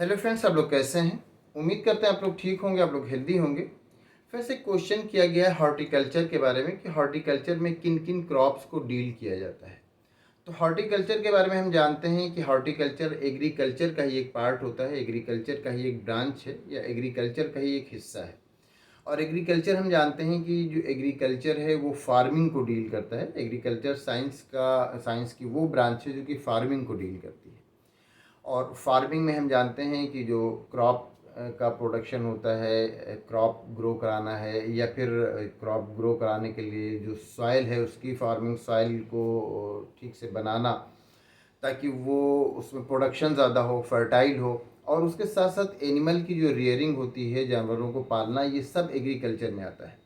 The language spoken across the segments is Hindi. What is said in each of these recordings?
हेलो फ्रेंड्स, आप लोग कैसे हैं? उम्मीद करते हैं आप लोग ठीक होंगे, आप लोग हेल्दी होंगे। फ्रेंड्स, एक क्वेश्चन किया गया है हॉर्टिकल्चर के बारे में कि हॉर्टिकल्चर में किन किन क्रॉप्स को डील किया जाता है। तो हॉर्टिकल्चर के बारे में हम जानते हैं कि हॉर्टिकल्चर एग्रीकल्चर का ही एक पार्ट होता है, एग्रीकल्चर का ही एक ब्रांच है या एग्रीकल्चर का ही एक हिस्सा है। और एग्रीकल्चर हम जानते हैं कि जो एग्रीकल्चर है वो फार्मिंग को डील करता है। एग्रीकल्चर साइंस की वो ब्रांच है जो कि फार्मिंग को डील करती है। और फार्मिंग में हम जानते हैं कि जो क्रॉप का प्रोडक्शन होता है, क्रॉप ग्रो कराना है या फिर क्रॉप ग्रो कराने के लिए जो सॉइल है उसकी फार्मिंग, सॉइल को ठीक से बनाना ताकि वो उसमें प्रोडक्शन ज़्यादा हो, फर्टाइल हो। और उसके साथ साथ एनिमल की जो रियरिंग होती है, जानवरों को पालना, ये सब एग्रीकल्चर में आता है।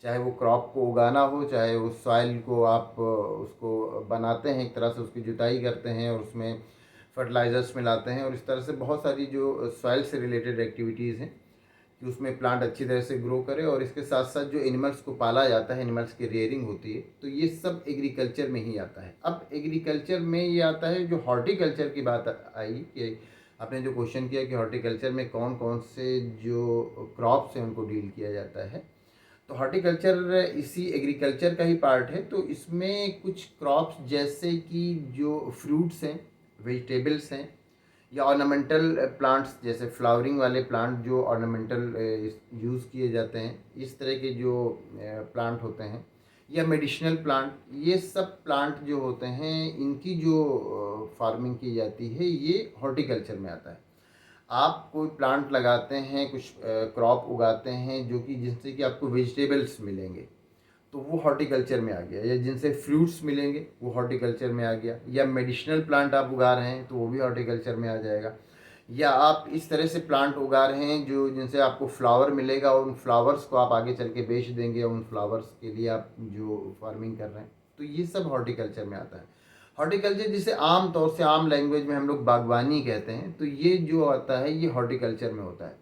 चाहे वो क्रॉप को उगाना हो, चाहे उस सॉइल को आप उसको बनाते हैं, एक तरह से उसकी जुताई करते हैं और उसमें फर्टिलाइज़र्स मिलाते हैं, और इस तरह से बहुत सारी जो सॉइल से रिलेटेड एक्टिविटीज़ हैं कि उसमें प्लांट अच्छी तरह से ग्रो करे। और इसके साथ साथ जो एनिमल्स को पाला जाता है, एनिमल्स की रेयरिंग होती है, तो ये सब एग्रीकल्चर में ही आता है। अब एग्रीकल्चर में ये आता है जो हॉर्टिकल्चर की बात आई कि आपने जो क्वेश्चन किया कि हॉर्टिकल्चर में कौन कौन से जो क्रॉप्स हैं उनको डील किया जाता है। तो हॉर्टिकल्चर इसी एग्रीकल्चर का ही पार्ट है। तो इसमें कुछ क्रॉप्स जैसे कि जो फ्रूट्स हैं, वेजिटेबल्स हैं, या ऑर्नामेंटल प्लांट्स जैसे फ्लावरिंग वाले प्लांट जो ऑर्नामेंटल यूज़ किए जाते हैं, इस तरह के जो प्लांट होते हैं, या मेडिसिनल प्लांट, ये सब प्लांट जो होते हैं इनकी जो फार्मिंग की जाती है ये हॉर्टिकल्चर में आता है। आप कोई प्लांट लगाते हैं, कुछ क्रॉप उगाते हैं जो कि जिनसे कि आपको वेजिटेबल्स मिलेंगे, तो वो हॉर्टिकल्चर में आ गया। या जिनसे फ्रूट्स मिलेंगे वो हॉर्टिकल्चर में आ गया। या मेडिसिनल प्लांट आप उगा रहे हैं तो वो भी हॉर्टिकल्चर में आ जाएगा। या आप इस तरह से प्लांट उगा रहे हैं जो जिनसे आपको फ्लावर मिलेगा और उन फ्लावर्स को आप आगे चल के बेच देंगे, उन फ्लावर्स के लिए आप जो फार्मिंग कर रहे हैं, तो ये सब हॉर्टिकल्चर में आता है। हॉर्टिकल्चर जिसे आम तौर से आम लैंग्वेज में हम लोग बागवानी कहते हैं, तो ये जो आता है ये हॉर्टिकल्चर में होता है।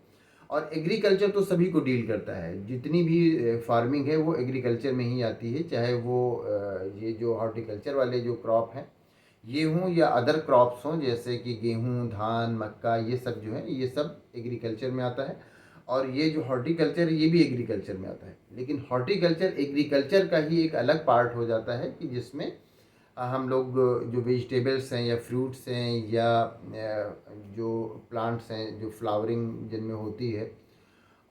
और एग्रीकल्चर तो सभी को डील करता है, जितनी भी फार्मिंग है वो एग्रीकल्चर में ही आती है। चाहे वो ये जो हॉर्टिकल्चर वाले जो क्रॉप हैं ये हों या अदर क्रॉप्स हों, जैसे कि गेहूं, धान, मक्का, ये सब जो है ये सब एग्रीकल्चर में आता है। और ये जो हॉर्टिकल्चर है ये भी एग्रीकल्चर में आता है। लेकिन हॉर्टिकल्चर एग्रीकल्चर का ही एक अलग पार्ट हो जाता है कि जिसमें हम लोग जो वेजिटेबल्स हैं या फ्रूट्स हैं या जो प्लांट्स हैं जो फ्लावरिंग जिनमें होती है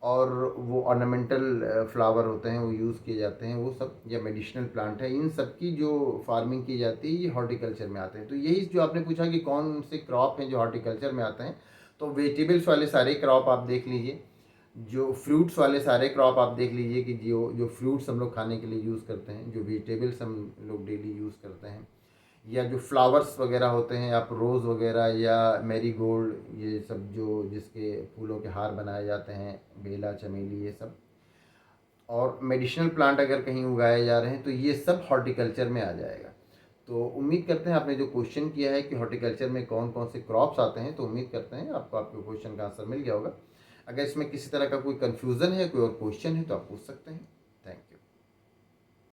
और वो ऑर्नामेंटल फ्लावर होते हैं वो यूज़ किए जाते हैं, वो सब, या मेडिसिनल प्लांट है, इन सब की जो फार्मिंग की जाती है ये हॉर्टिकल्चर में आते हैं। तो यही जो आपने पूछा कि कौन से क्रॉप हैं जो हॉर्टिकल्चर में आते हैं, तो वेजिटेबल्स वाले सारे क्रॉप आप देख लीजिए, जो फ्रूट्स वाले सारे क्रॉप आप देख लीजिए कि जो जो फ्रूट्स हम लोग खाने के लिए यूज़ करते हैं, जो वेजिटेबल्स हम लोग डेली यूज़ करते हैं, या जो फ्लावर्स वगैरह होते हैं, आप रोज़ वगैरह या मैरीगोल्ड, ये सब जो जिसके फूलों के हार बनाए जाते हैं, बेला, चमेली, ये सब। और मेडिसिनल प्लांट अगर कहीं उगाए जा रहे हैं तो ये सब हॉर्टिकल्चर में आ जाएगा। तो उम्मीद करते हैं आपने जो क्वेश्चन किया है कि हॉर्टिकल्चर में कौन कौन से क्रॉप्स आते हैं, तो उम्मीद करते हैं आपको आपके क्वेश्चन का आंसर मिल गया होगा। अगर इसमें किसी तरह का कोई कन्फ्यूज़न है, कोई और क्वेश्चन है, तो आप पूछ सकते हैं।